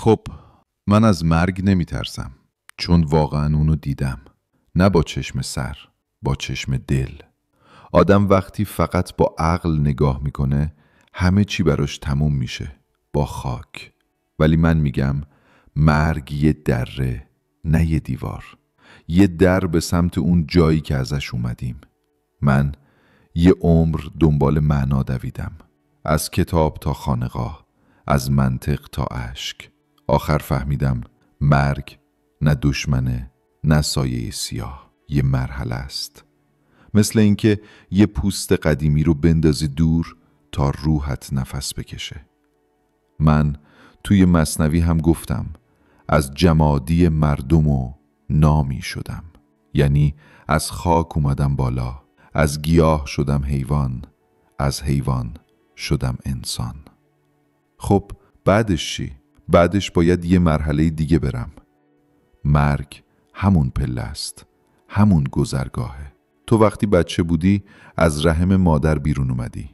خب من از مرگ نمی ترسم، چون واقعا اونو دیدم. نه با چشم سر، با چشم دل. آدم وقتی فقط با عقل نگاه میکنه همه چی براش تموم میشه، با خاک. ولی من میگم مرگ یه دره، نه یه دیوار. یه در به سمت اون جایی که ازش اومدیم. من یه عمر دنبال معنا دویدم، از کتاب تا خانقاه، از منطق تا اشک. آخر فهمیدم مرگ نه دشمنه، نه سایه سیاه، یه مرحله است. مثل اینکه یه پوست قدیمی رو بندازی دور تا روحت نفس بکشه. من توی مثنوی هم گفتم از جمادی مردم و نامی شدم، یعنی از خاک اومدم بالا، از گیاه شدم حیوان، از حیوان شدم انسان. خب بعدش چی؟ بعدش باید یه مرحله دیگه برم. مرگ همون پله است، همون گذرگاهه. تو وقتی بچه بودی از رحم مادر بیرون اومدی،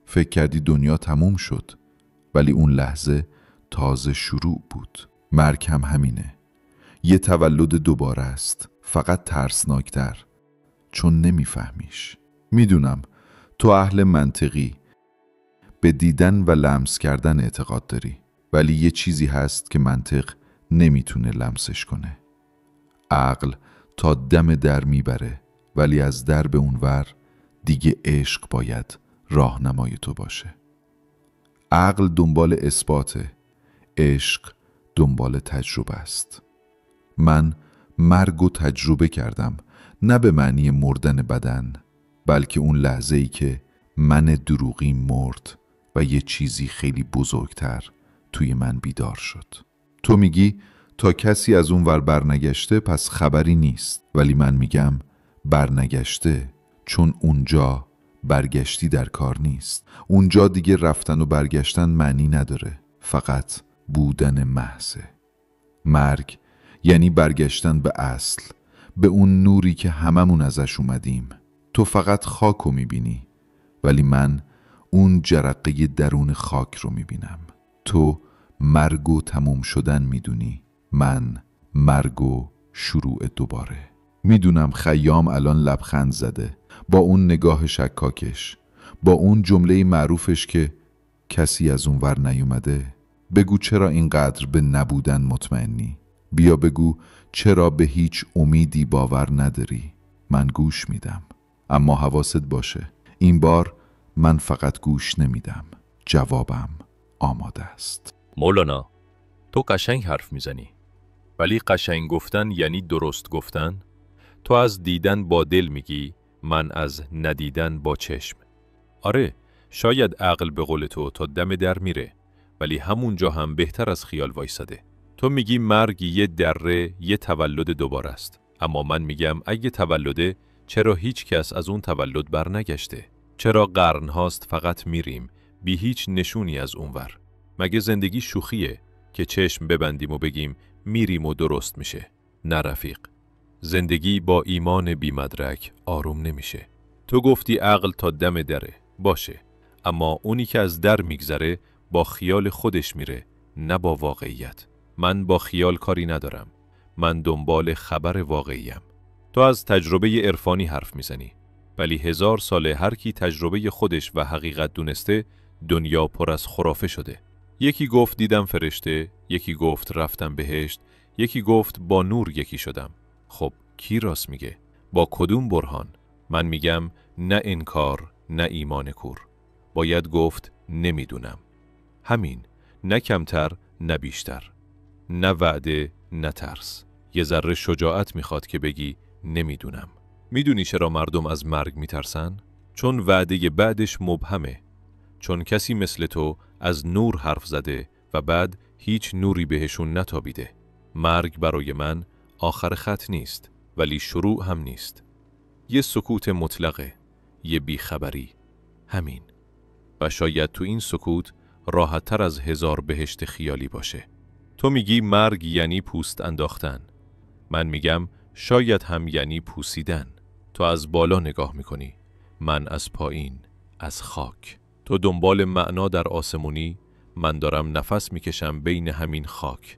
فکر کردی دنیا تموم شد، ولی اون لحظه تازه شروع بود. مرگ هم همینه، یه تولد دوباره است، فقط ترسناکتر، چون نمیفهمیش. میدونم تو اهل منطقی، به دیدن و لمس کردن اعتقاد داری، ولی یه چیزی هست که منطق نمیتونه لمسش کنه. عقل تا دم در میبره، ولی از در به اونور دیگه عشق باید راهنمای تو باشه. عقل دنبال اثباته، عشق دنبال تجربه است. من مرگ و تجربه کردم، نه به معنی مردن بدن، بلکه اون لحظه‌ای که من دروغی مرد و یه چیزی خیلی بزرگتر توی من بیدار شد. تو میگی تا کسی از اون ور برنگشته پس خبری نیست، ولی من میگم برنگشته، چون اونجا برگشتی در کار نیست. اونجا دیگه رفتن و برگشتن معنی نداره، فقط بودن محضه. مرگ یعنی برگشتن به اصل، به اون نوری که هممون ازش اومدیم. تو فقط خاک رو میبینی، ولی من اون جرقه درون خاک رو میبینم. تو مرگ و تموم شدن میدونی، من مرگ و شروع دوباره. میدونم خیام الان لبخند زده با اون نگاه شکاکش، با اون جمله معروفش که کسی از اون ور نیومده. بگو چرا اینقدر به نبودن مطمئنی؟ بیا بگو چرا به هیچ امیدی باور نداری؟ من گوش میدم، اما حواست باشه این بار من فقط گوش نمیدم، جوابم آماده است. مولانا، تو قشنگ حرف میزنی، ولی قشنگ گفتن یعنی درست گفتن؟ تو از دیدن با دل میگی، من از ندیدن با چشم. آره، شاید عقل به قول تو تا دم در میره، ولی همونجا هم بهتر از خیال وایساده. تو میگی مرگ یه دره، یه تولد دوباره است، اما من میگم اگه تولده، چرا هیچ کس از اون تولد بر نگشته؟ چرا قرن هاست فقط میریم بی هیچ نشونی از اونور؟ مگه زندگی شوخیه که چشم ببندیم و بگیم میریم و درست میشه؟ نه رفیق، زندگی با ایمان بی مدرک آروم نمیشه. تو گفتی عقل تا دم دره، باشه، اما اونی که از در میگذره با خیال خودش میره، نه با واقعیت. من با خیال کاری ندارم، من دنبال خبر واقعیم. تو از تجربه عرفانی حرف میزنی، ولی 1000 ساله هر کی تجربه خودش و حقیقت دونسته، دنیا پر از خرافه شده. یکی گفت دیدم فرشته، یکی گفت رفتم بهشت، یکی گفت با نور یکی شدم. خب کی راست میگه؟ با کدوم برهان؟ من میگم نه انکار، نه ایمان کور. باید گفت نمیدونم. همین، نه کمتر نه بیشتر، نه وعده نه ترس. یه ذره شجاعت میخواد که بگی نمیدونم. میدونی چرا مردم از مرگ میترسن؟ چون وعده بعدش مبهمه. چون کسی مثل تو از نور حرف زده و بعد هیچ نوری بهشون نتابیده. مرگ برای من آخر خط نیست، ولی شروع هم نیست. یه سکوت مطلقه، یه بیخبری، همین. و شاید تو این سکوت راحت تر از 1000 بهشت خیالی باشه. تو میگی مرگ یعنی پوست انداختن، من میگم شاید هم یعنی پوسیدن. تو از بالا نگاه میکنی، من از پایین، از خاک. تو دنبال معنا در آسمونی، من دارم نفس میکشم بین همین خاک،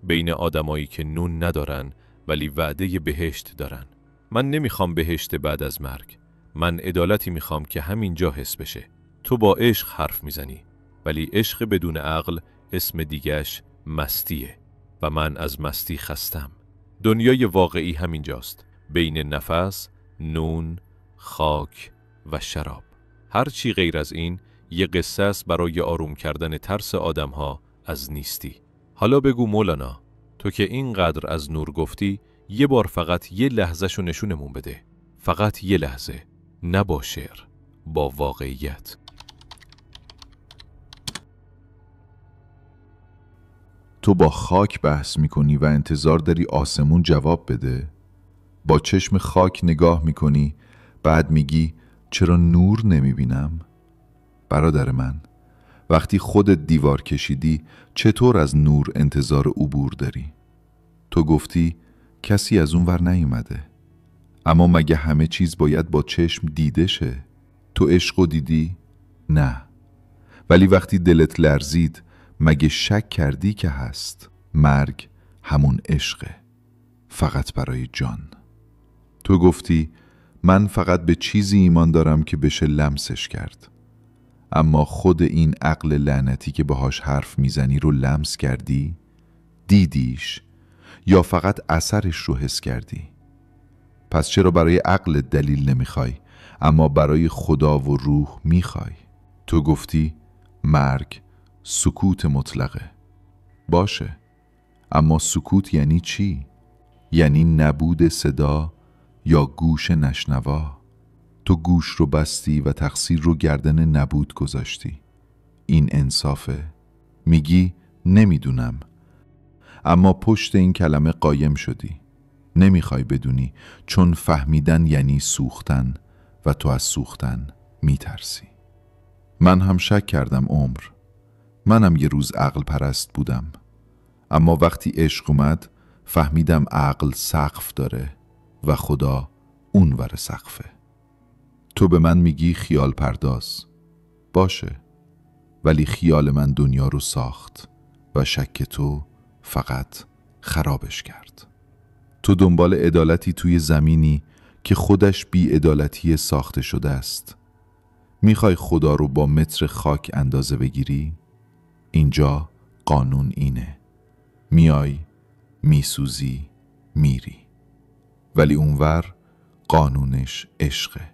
بین آدمایی که نون ندارن ولی وعده بهشت دارن. من نمیخوام بهشت بعد از مرگ، من عدالتی میخوام که همینجا حس بشه. تو با عشق حرف میزنی، ولی عشق بدون عقل اسم دیگهش مستیه و من از مستی خستم. دنیای واقعی همینجاست، بین نفس، نون، خاک و شراب. هر چی غیر از این یه قصه است برای آروم کردن ترس آدمها از نیستی. حالا بگو مولانا، تو که اینقدر از نور گفتی، یه بار فقط یه لحظه‌شو نشونمون بده. فقط یه لحظه، نه با شعر، با واقعیت. تو با خاک بحث میکنی و انتظار داری آسمون جواب بده؟ با چشم خاک نگاه میکنی بعد میگی چرا نور نمیبینم؟ برادر من، وقتی خودت دیوار کشیدی چطور از نور انتظار عبور داری؟ تو گفتی کسی از اون ور نیومده، اما مگه همه چیز باید با چشم دیده شه؟ تو عشقو دیدی؟ نه. ولی وقتی دلت لرزید مگه شک کردی که هست؟ مرگ همون عشقه، فقط برای جان. تو گفتی من فقط به چیزی ایمان دارم که بشه لمسش کرد، اما خود این عقل لعنتی که باهاش حرف میزنی رو لمس کردی؟ دیدیش؟ یا فقط اثرش رو حس کردی؟ پس چرا برای عقل دلیل نمیخوای اما برای خدا و روح میخوای؟ تو گفتی مرگ سکوت مطلقه. باشه، اما سکوت یعنی چی؟ یعنی نبود صدا یا گوش نشنوا؟ تو گوش رو بستی و تقصیر رو گردن نبود گذاشتی. این انصافه؟ میگی نمیدونم، اما پشت این کلمه قایم شدی. نمیخوای بدونی چون فهمیدن یعنی سوختن و تو از سوختن میترسی. من هم شک کردم عمر. منم یه روز عقل پرست بودم، اما وقتی عشق اومد فهمیدم عقل سقف داره و خدا اونور سقفه. تو به من میگی خیال پرداز. باشه، ولی خیال من دنیا رو ساخت و شک تو فقط خرابش کرد. تو دنبال عدالتی توی زمینی که خودش بی عدالتی ساخته شده است. میخوای خدا رو با متر خاک اندازه بگیری؟ اینجا قانون اینه، میای، میسوزی، میری. ولی اونور قانونش عشقه،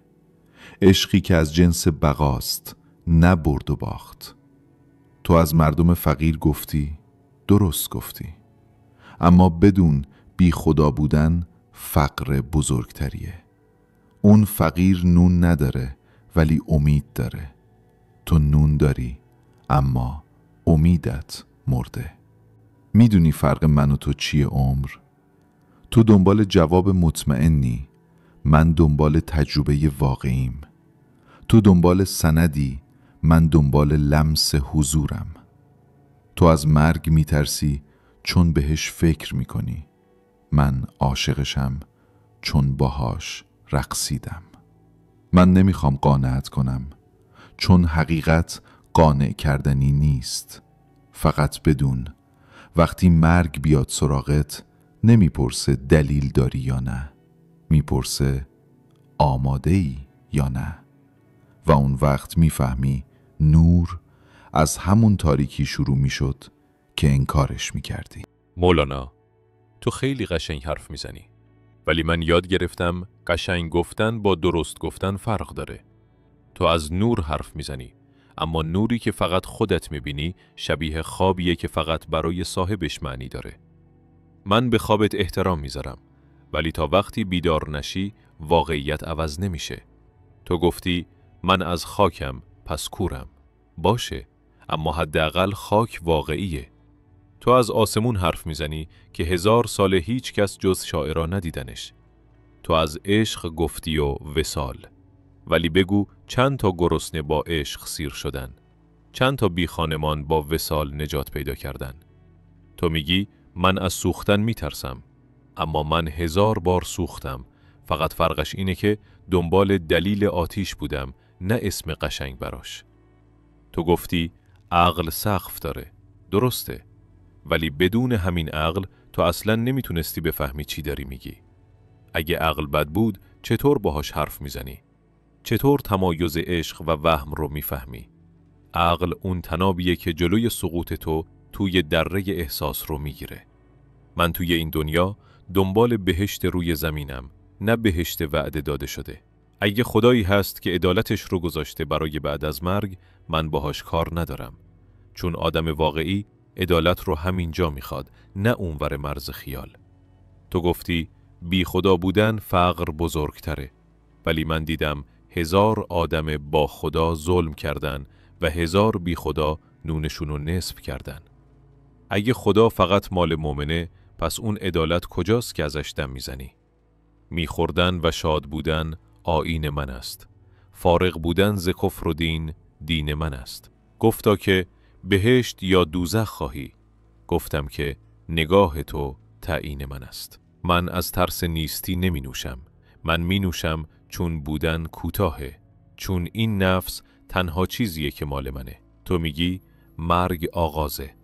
عشقی که از جنس بقاست، نه برد و باخت. تو از مردم فقیر گفتی، درست گفتی، اما بدون بی خدا بودن فقر بزرگتریه. اون فقیر نون نداره ولی امید داره. تو نون داری اما امیدت مرده. میدونی فرق من و تو چیه عمر؟ تو دنبال جواب مطمئنی، من دنبال تجربه واقعیم. تو دنبال سندی، من دنبال لمس حضورم. تو از مرگ میترسی چون بهش فکر میکنی، من عاشقشم چون باهاش رقصیدم. من نمیخوام قانعت کنم، چون حقیقت قانع کردنی نیست. فقط بدون وقتی مرگ بیاد سراغت نمیپرسه دلیل داری یا نه، میپرسه آماده ای یا نه. و اون وقت میفهمی نور از همون تاریکی شروع میشد که انکارش میکردی. مولانا، تو خیلی قشنگ حرف میزنی، ولی من یاد گرفتم قشنگ گفتن با درست گفتن فرق داره. تو از نور حرف میزنی، اما نوری که فقط خودت میبینی شبیه خوابیه که فقط برای صاحبش معنی داره. من به خوابت احترام میذارم، ولی تا وقتی بیدار نشی واقعیت عوض نمیشه. تو گفتی من از خاکم پس کورم. باشه، اما حداقل خاک واقعیه. تو از آسمون حرف میزنی که 1000 سال هیچ کس جز شاعرها ندیدنش. تو از عشق گفتی و وصال، ولی بگو چند تا گرسنه با عشق سیر شدن، چند تا بی خانمان با وصال نجات پیدا کردن. تو میگی من از سوختن میترسم، اما من 1000 بار سوختم، فقط فرقش اینه که دنبال دلیل آتیش بودم، نه اسم قشنگ براش. تو گفتی عقل سقف داره، درسته، ولی بدون همین عقل تو اصلا نمیتونستی بفهمی چی داری میگی. اگه عقل بد بود چطور باهاش حرف میزنی؟ چطور تمایز عشق و وهم رو میفهمی؟ عقل اون تنابیه که جلوی سقوط تو توی دره احساس رو میگیره. من توی این دنیا دنبال بهشت روی زمینم، نه بهشت وعده داده شده. اگه خدایی هست که عدالتش رو گذاشته برای بعد از مرگ، من باهاش کار ندارم. چون آدم واقعی عدالت رو همینجا میخواد، نه اونور مرز خیال. تو گفتی بی خدا بودن فقر بزرگتره، ولی من دیدم 1000 آدم با خدا ظلم کردن و 1000 بی خدا نونشونو نصف کردن. اگه خدا فقط مال مومنه، پس اون عدالت کجاست که ازش دم میزنی؟ میخوردن و شاد بودن آیین من است. فارغ بودن ز کفر و دین، دین من است. گفتا که بهشت یا دوزخ خواهی. گفتم که نگاه تو تعیین من است. من از ترس نیستی نمی نوشم. من می نوشم چون بودن کوتاهه. چون این نفس تنها چیزیه که مال منه. تو میگی مرگ آغازه،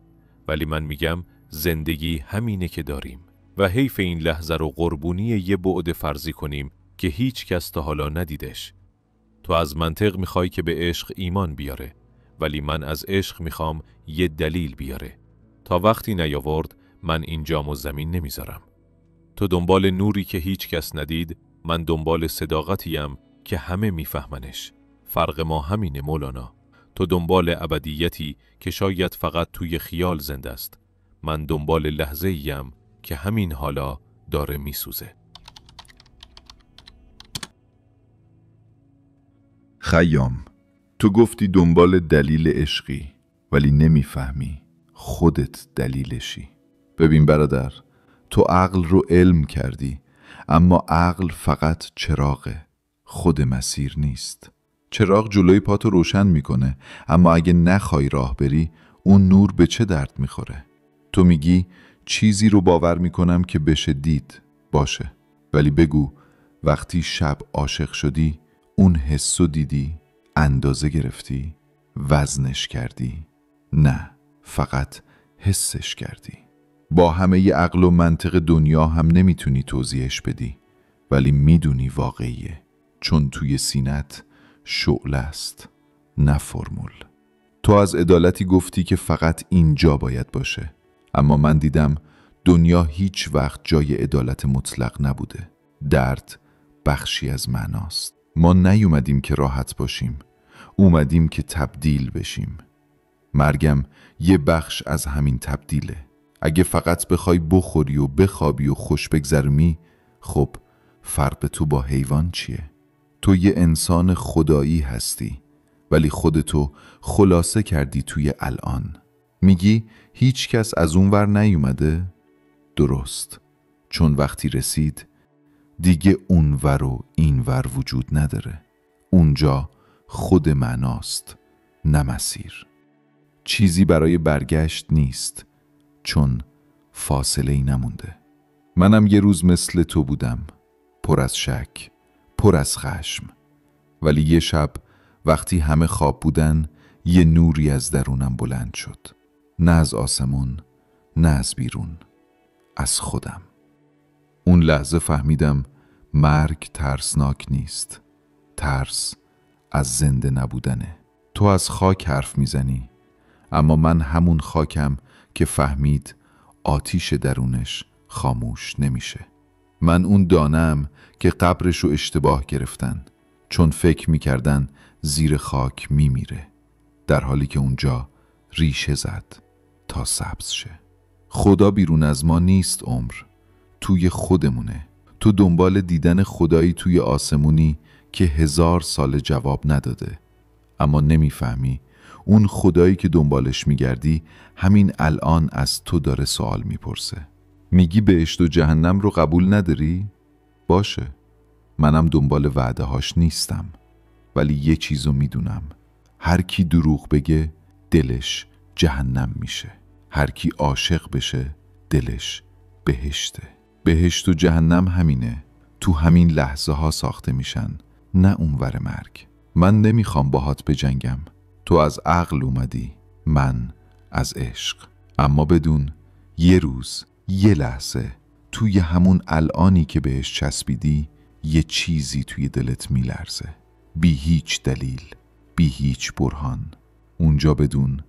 ولی من میگم زندگی همینه که داریم و حیف این لحظه رو قربونی یه بعد فرضی کنیم که هیچ کس تا حالا ندیدش. تو از منطق میخوای که به عشق ایمان بیاره، ولی من از عشق میخوام یه دلیل بیاره. تا وقتی نیاورد من این جام و زمین نمیذارم. تو دنبال نوری که هیچ کس ندید، من دنبال صداقتیم که همه میفهمنش. فرق ما همینه مولانا. تو دنبال ابدیتی که شاید فقط توی خیال زنده است. من دنبال لحظه‌ایم که همین حالا داره میسوزه. خیام، تو گفتی دنبال دلیل عشقی، ولی نمیفهمی خودت دلیلشی. ببین برادر، تو عقل رو علم کردی، اما عقل فقط چراغه، خود مسیر نیست. چراغ جلوی پاتو روشن میکنه، اما اگه نخوای راه بری، اون نور به چه درد میخوره؟ تو میگی چیزی رو باور میکنم که بشه دید، باشه، ولی بگو وقتی شب عاشق شدی، اون حسو دیدی، اندازه گرفتی، وزنش کردی؟ نه، فقط حسش کردی. با همه ی عقل و منطق دنیا هم نمیتونی توضیحش بدی، ولی میدونی واقعیه، چون توی سینت شعله است، نه فرمول. تو از عدالتی گفتی که فقط اینجا باید باشه، اما من دیدم دنیا هیچ وقت جای عدالت مطلق نبوده. درد بخشی از معناست. ما نیومدیم که راحت باشیم، اومدیم که تبدیل بشیم. مرگم یه بخش از همین تبدیله. اگه فقط بخوای بخوری و بخوابی و خوش بگذرمی، خب فرق تو با حیوان چیه؟ تو یه انسان خدایی هستی، ولی خودتو خلاصه کردی توی الان. میگی هیچ کس از اون ور نیومده؟ درست، چون وقتی رسید دیگه اون ور و این ور وجود نداره. اونجا خود معناست، نه مسیر. چیزی برای برگشت نیست، چون فاصله ای نمونده. منم یه روز مثل تو بودم، پر از شک، پر از خشم، ولی یه شب وقتی همه خواب بودن، یه نوری از درونم بلند شد. نه از آسمون، نه از بیرون، از خودم. اون لحظه فهمیدم مرگ ترسناک نیست. ترس از زنده نبودنه. تو از خاک حرف میزنی، اما من همون خاکم که فهمید آتیش درونش خاموش نمیشه. من اون دانم که قبرش رو اشتباه گرفتن، چون فکر میکردن زیر خاک میمیره، در حالی که اونجا ریشه زد تا سبز شه. خدا بیرون از ما نیست عمر، توی خودمونه. تو دنبال دیدن خدایی توی آسمونی که 1000 سال جواب نداده، اما نمیفهمی اون خدایی که دنبالش میگردی همین الان از تو داره سوال میپرسه. میگی بهشت و جهنم رو قبول نداری؟ باشه، منم دنبال وعده هاش نیستم، ولی یه چیزو میدونم، هر کی دروغ بگه دلش جهنم میشه، هر کی عاشق بشه دلش بهشته. بهشت و جهنم همینه، تو همین لحظه ها ساخته میشن، نه اونور مرگ. من نمیخوام باهات بجنگم، تو از عقل اومدی، من از عشق. اما بدون یه روز، یه لحظه، توی همون الانی که بهش چسبیدی، یه چیزی توی دلت میلرزه، بی هیچ دلیل، بی هیچ برهان. اونجا بدون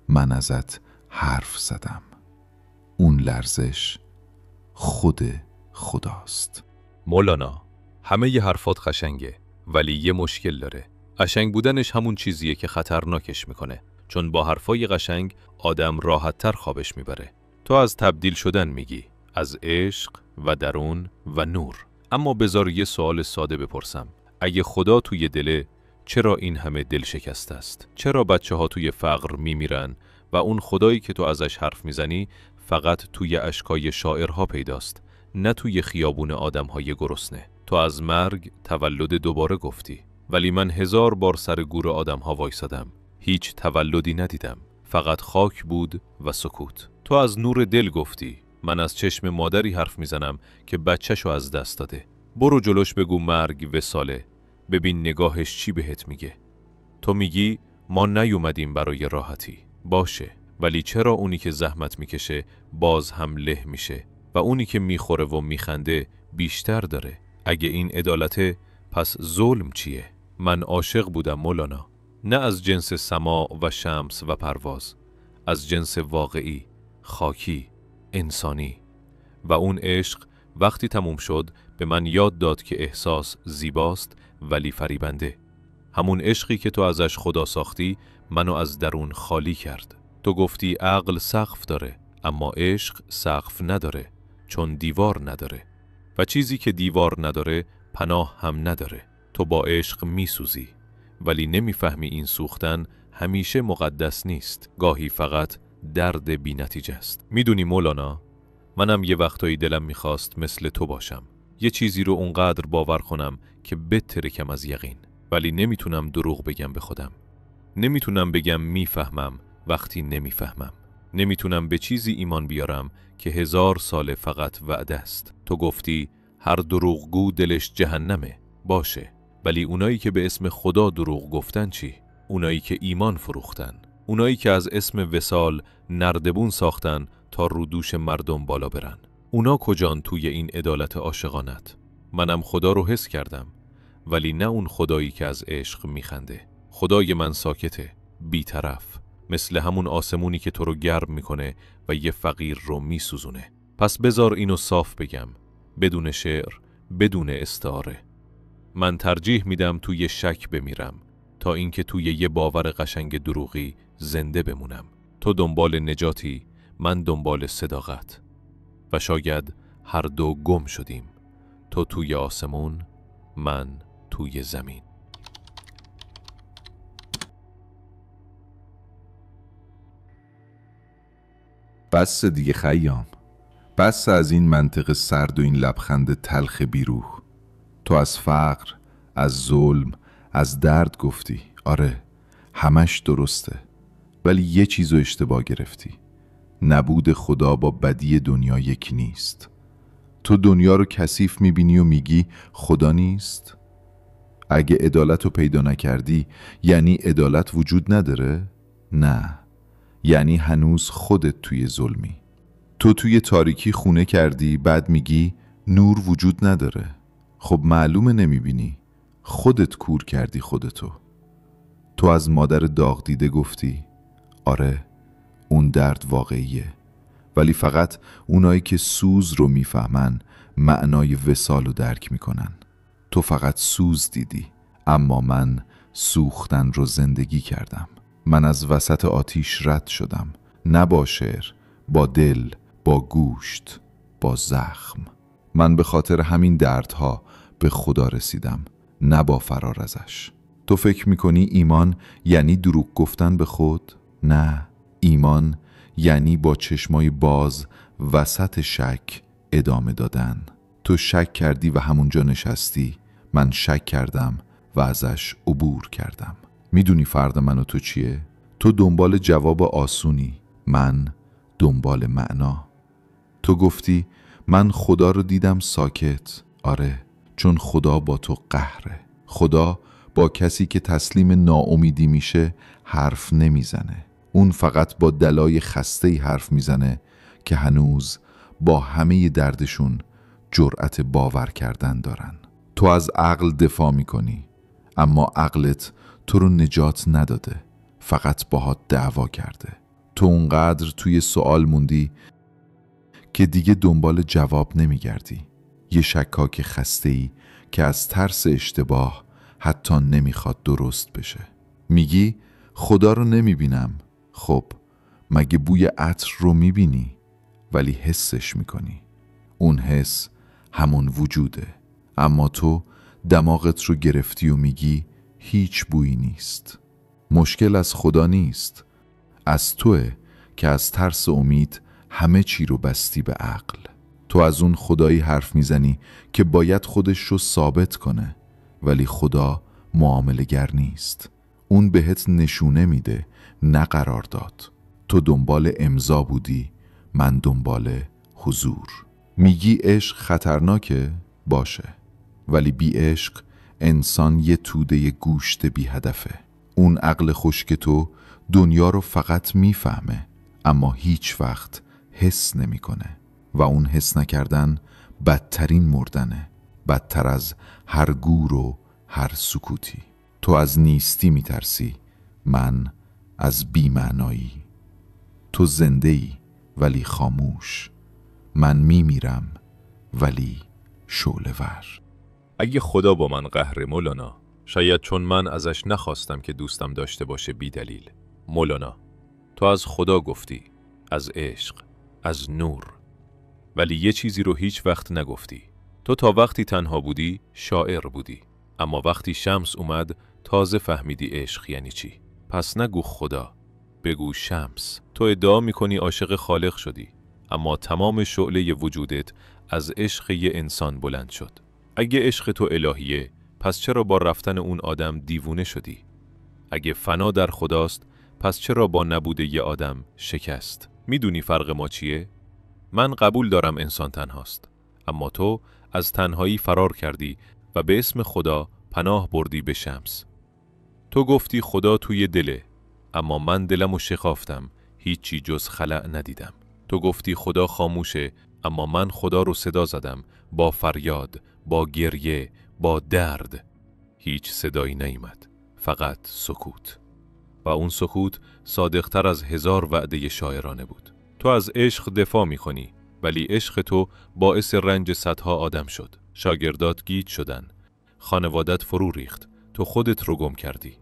من ازت حرف زدم. اون لرزش خود خداست. مولانا، همه ی حرفات قشنگه، ولی یه مشکل داره. قشنگ بودنش همون چیزیه که خطرناکش میکنه، چون با حرفای قشنگ آدم راحت‌تر خوابش میبره. تو از تبدیل شدن میگی، از عشق و درون و نور. اما بذار یه سوال ساده بپرسم. اگه خدا توی دله، چرا این همه دل شکسته است؟ چرا بچه‌ها توی فقر میمیرن و اون خدایی که تو ازش حرف میزنی فقط توی اشکای شاعرها پیداست، نه توی خیابون آدم‌های گرسنه؟ تو از مرگ تولد دوباره گفتی، ولی من 1000 بار سر گور آدم‌ها وایسادم، هیچ تولدی ندیدم، فقط خاک بود و سکوت. تو از نور دل گفتی، من از چشم مادری حرف میزنم که بچه‌شو از دست داده. برو جلوش بگو مرگ وصاله، ببین نگاهش چی بهت میگه. تو میگی ما نیومدیم برای راحتی. باشه، ولی چرا اونی که زحمت میکشه باز هم له میشه و اونی که میخوره و میخنده بیشتر داره؟ اگه این عدالته، پس ظلم چیه؟ من عاشق بودم مولانا، نه از جنس سما و شمس و پرواز، از جنس واقعی، خاکی، انسانی. و اون عشق وقتی تموم شد به من یاد داد که احساس زیباست ولی فریبنده. همون عشقی که تو ازش خدا ساختی منو از درون خالی کرد. تو گفتی عقل سقف داره، اما عشق سقف نداره، چون دیوار نداره، و چیزی که دیوار نداره پناه هم نداره. تو با عشق میسوزی، ولی نمیفهمی این سوختن همیشه مقدس نیست، گاهی فقط درد بی نتیجه است. میدونی مولانا، منم یه وقتایی دلم میخواست مثل تو باشم، یه چیزی رو اونقدر باور کنم که بترکم از یقین، ولی نمیتونم دروغ بگم به خودم. نمیتونم بگم میفهمم وقتی نمیفهمم. نمیتونم به چیزی ایمان بیارم که 1000 سال فقط وعده است. تو گفتی هر دروغگو دلش جهنمه. باشه، ولی اونایی که به اسم خدا دروغ گفتن چی؟ اونایی که ایمان فروختن، اونایی که از اسم وصال نردبون ساختن تا رو دوش مردم بالا برن، اونا کجان توی این عدالت عاشقانت؟ منم خدا رو حس کردم، ولی نه اون خدایی که از عشق میخنده. خدای من ساکته، بی‌طرف، مثل همون آسمونی که تو رو گرم میکنه و یه فقیر رو میسوزونه. پس بذار اینو صاف بگم، بدون شعر، بدون استعاره. من ترجیح میدم توی شک بمیرم تا اینکه توی یه باور قشنگ دروغی زنده بمونم. تو دنبال نجاتی، من دنبال صداقت، و شاید هر دو گم شدیم، تو توی آسمون، من توی زمین. بس دیگه خیام، بس از این منطق سرد و این لبخند تلخ بیروح. تو از فقر، از ظلم، از درد گفتی. آره، همش درسته، ولی یه چیزو اشتباه گرفتی. نبود خدا با بدی دنیا یکی نیست. تو دنیا رو کثیف میبینی و میگی خدا نیست. اگه عدالت رو پیدا نکردی یعنی عدالت وجود نداره؟ نه، یعنی هنوز خودت توی ظلمی. تو توی تاریکی خونه کردی، بعد میگی نور وجود نداره. خب معلومه نمیبینی، خودت کور کردی خودتو. تو از مادر داغ دیده گفتی. آره، اون درد واقعیه، ولی فقط اونایی که سوز رو میفهمن معنای وصال رو درک میکنن. تو فقط سوز دیدی، اما من سوختن رو زندگی کردم. من از وسط آتیش رد شدم، نه با شعر، با دل، با گوشت، با زخم. من به خاطر همین دردها به خدا رسیدم، نه با فرار ازش. تو فکر میکنی ایمان یعنی دروغ گفتن به خود؟ نه، ایمان یعنی با چشمای باز وسط شک ادامه دادن. تو شک کردی و همونجا نشستی، من شک کردم و ازش عبور کردم. میدونی فرد من و تو چیه؟ تو دنبال جواب آسونی، من دنبال معنا. تو گفتی من خدا رو دیدم ساکت. آره، چون خدا با تو قهره. خدا با کسی که تسلیم ناامیدی میشه حرف نمیزنه. اون فقط با دلای خسته‌ای حرف میزنه که هنوز با همه دردشون جرأت باور کردن دارن. تو از عقل دفاع میکنی، اما عقلت تو رو نجات نداده، فقط باهات دعوا کرده. تو اونقدر توی سوال موندی که دیگه دنبال جواب نمیگردی. یه شکاک خسته‌ای که از ترس اشتباه حتی نمیخواد درست بشه. میگی خدا رو نمیبینم. خب مگه بوی عطر رو میبینی؟ ولی حسش میکنی. اون حس همون وجوده، اما تو دماغت رو گرفتی و میگی هیچ بویی نیست. مشکل از خدا نیست، از توه که از ترس امید همه چی رو بستی به عقل. تو از اون خدایی حرف میزنی که باید خودش رو ثابت کنه، ولی خدا معامله‌گر نیست. اون بهت نشونه میده، نه قرارداد. تو دنبال امضا بودی، من دنبال حضور. میگی عشق خطرناکه؟ باشه، ولی بی عشق انسان یه توده گوشت بی هدفه. اون عقل خشک تو دنیا رو فقط میفهمه، اما هیچ وقت حس نمیکنه. و اون حس نکردن بدترین مردنه، بدتر از هر گور و هر سکوتی. تو از نیستی میترسی، من از بی‌معنایی. تو زنده ای ولی خاموش، من میمیرم ولی شعله‌ور. اگه خدا با من قهر مولانا، شاید چون من ازش نخواستم که دوستم داشته باشه بی دلیل. مولانا، تو از خدا گفتی، از عشق، از نور، ولی یه چیزی رو هیچ وقت نگفتی. تو تا وقتی تنها بودی شاعر بودی، اما وقتی شمس اومد تازه فهمیدی عشق یعنی چی. پس نگو خدا، بگو شمس. تو ادعا میکنی عاشق خالق شدی، اما تمام شعله وجودت از عشق یه انسان بلند شد. اگه عشق تو الهیه، پس چرا با رفتن اون آدم دیوونه شدی؟ اگه فنا در خداست، پس چرا با نبوده یه آدم شکست؟ میدونی فرق ما چیه؟ من قبول دارم انسان تنهاست، اما تو از تنهایی فرار کردی و به اسم خدا پناه بردی به شمس. تو گفتی خدا توی دله، اما من دلمو شکافتم، هیچی جز خلأ ندیدم. تو گفتی خدا خاموشه، اما من خدا رو صدا زدم، با فریاد، با گریه، با درد. هیچ صدایی نیامد، فقط سکوت. و اون سکوت صادقتر از 1000 وعده شاعرانه بود. تو از عشق دفاع می‌کنی، ولی عشق تو باعث رنج صدها آدم شد. شاگردات گیج شدن، خانوادت فرو ریخت، تو خودت رو گم کردی.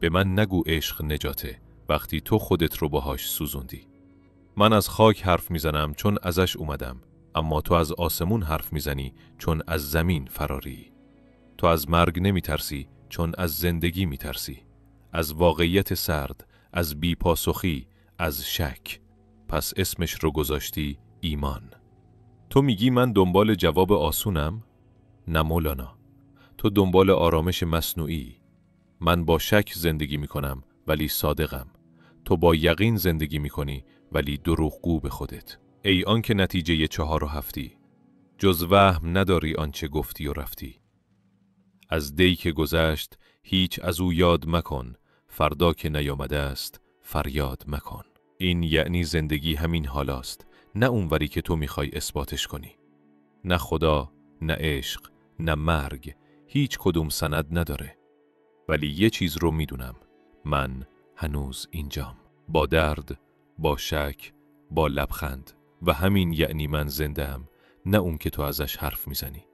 به من نگو عشق نجاته وقتی تو خودت رو باهاش سوزوندی. من از خاک حرف میزنم چون ازش اومدم، اما تو از آسمون حرف میزنی چون از زمین فراری. تو از مرگ نمیترسی چون از زندگی میترسی، از واقعیت سرد، از بیپاسخی، از شک. پس اسمش رو گذاشتی ایمان. تو میگی من دنبال جواب آسونم؟ نه مولانا، تو دنبال آرامش مصنوعی. من با شک زندگی میکنم ولی صادقم. تو با یقین زندگی میکنی ولی دروغگو به خودت. ای آن که نتیجه 4 و 7، جز وهم نداری آنچه گفتی و رفتی. از دی که گذشت هیچ از او یاد مکن، فردا که نیامده است فریاد مکن. این یعنی زندگی همین حالاست، نه اونوری که تو میخوای اثباتش کنی. نه خدا، نه عشق، نه مرگ، هیچ کدوم سند نداره. ولی یه چیز رو میدونم، من هنوز اینجام، با درد، با شک، با لبخند، و همین یعنی من زنده‌ام، نه اون که تو ازش حرف میزنی.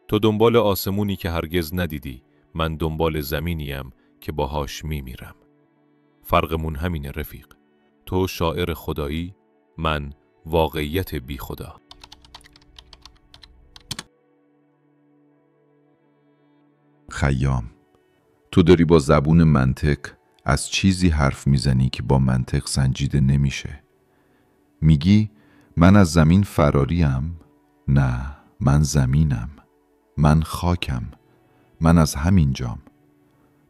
تو دنبال آسمونی که هرگز ندیدی، من دنبال زمینیم که باهاش میمیرم. فرقمون همینه رفیق، تو شاعر خدایی، من واقعیت بی خدا. خیام، تو داری با زبون منطق از چیزی حرف میزنی که با منطق سنجیده نمیشه. میگی من از زمین فراریم؟ نه، من زمینم، من خاکم، من از همین جام.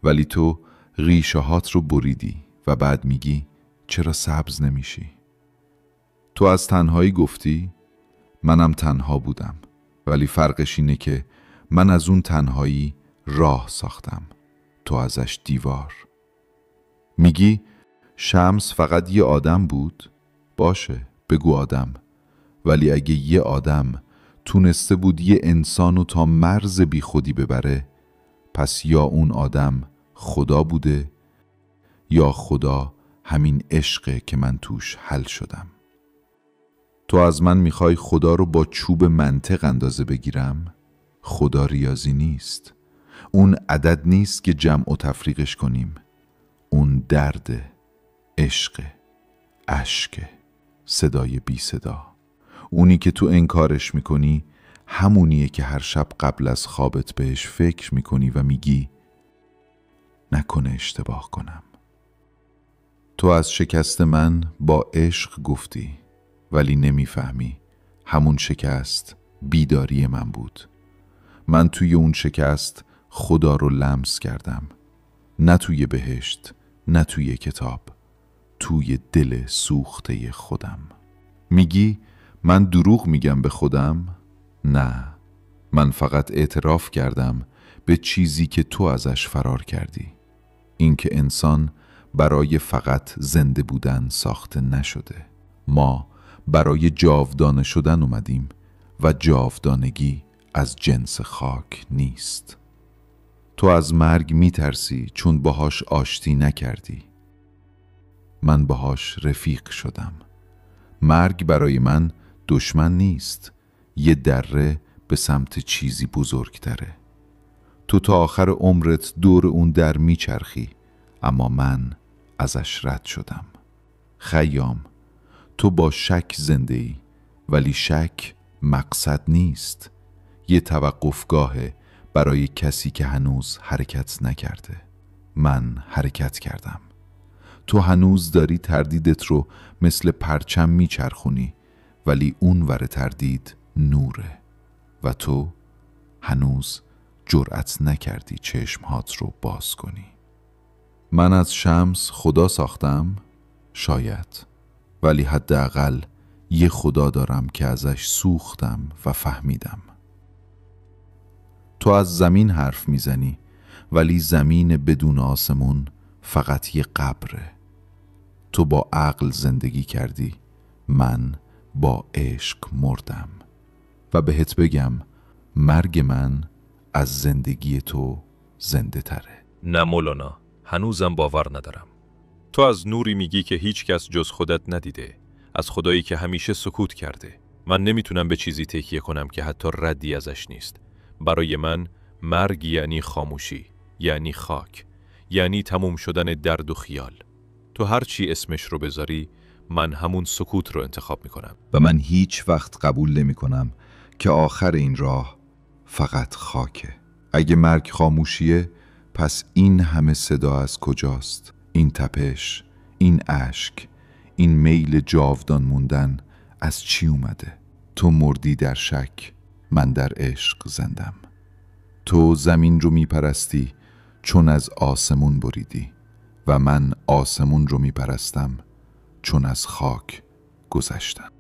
ولی تو ریشه هات رو بریدی و بعد میگی چرا سبز نمیشی؟ تو از تنهایی گفتی، منم تنها بودم، ولی فرقش اینه که من از اون تنهایی راه ساختم، تو ازش دیوار. میگی شمس فقط یه آدم بود؟ باشه، بگو آدم. ولی اگه یه آدم تونسته بود یه انسانو تا مرز بی خودی ببره، پس یا اون آدم خدا بوده یا خدا همین عشقه که من توش حل شدم. تو از من میخوای خدا رو با چوب منطق اندازه بگیرم؟ خدا ریاضی نیست. اون عدد نیست که جمع و تفریقش کنیم. اون درد، عشق، اشک، صدای بی صدا. اونی که تو انکارش میکنی همونیه که هر شب قبل از خوابت بهش فکر میکنی و میگی نکنه اشتباه کنم. تو از شکست من با عشق گفتی، ولی نمیفهمی همون شکست بیداری من بود. من توی اون شکست خدا رو لمس کردم، نه توی بهشت، نه توی کتاب، توی دل سوخته خودم. میگی من دروغ میگم به خودم؟ نه، من فقط اعتراف کردم به چیزی که تو ازش فرار کردی. اینکه انسان برای فقط زنده بودن ساخته نشده. ما برای جاودانه شدن اومدیم و جاودانگی از جنس خاک نیست. تو از مرگ میترسی چون باهاش آشتی نکردی. من باهاش رفیق شدم. مرگ برای من دشمن نیست، یه دره به سمت چیزی بزرگتره. تو تا آخر عمرت دور اون در میچرخی، اما من ازش رد شدم. خیام، تو با شک زنده ای، ولی شک مقصد نیست. یه توقفگاهه برای کسی که هنوز حرکت نکرده. من حرکت کردم. تو هنوز داری تردیدت رو مثل پرچم میچرخونی، ولی اون ور تردید نوره و تو هنوز جرأت نکردی چشمهات رو باز کنی. من از شمس خدا ساختم؟ شاید، ولی حداقل یه خدا دارم که ازش سوختم و فهمیدم. تو از زمین حرف میزنی، ولی زمین بدون آسمون فقط یه قبره. تو با عقل زندگی کردی، من با عشق مردم. و بهت بگم مرگ من از زندگی تو زنده تره. نه مولانا، هنوزم باور ندارم. تو از نوری میگی که هیچ کس جز خودت ندیده، از خدایی که همیشه سکوت کرده. من نمیتونم به چیزی تکیه کنم که حتی ردی ازش نیست. برای من مرگ یعنی خاموشی، یعنی خاک، یعنی تموم شدن درد و خیال. تو هر چی اسمش رو بذاری، من همون سکوت رو انتخاب میکنم. و من هیچ وقت قبول نمی کنم که آخر این راه فقط خاکه. اگه مرگ خاموشیه، پس این همه صدا از کجاست؟ این تپش، این اشک، این میل جاودان موندن از چی اومده؟ تو مردی در شک، من در عشق زندم. تو زمین رو میپرستی چون از آسمون بریدی و من آسمون رو میپرستم چون از خاک گذشتم.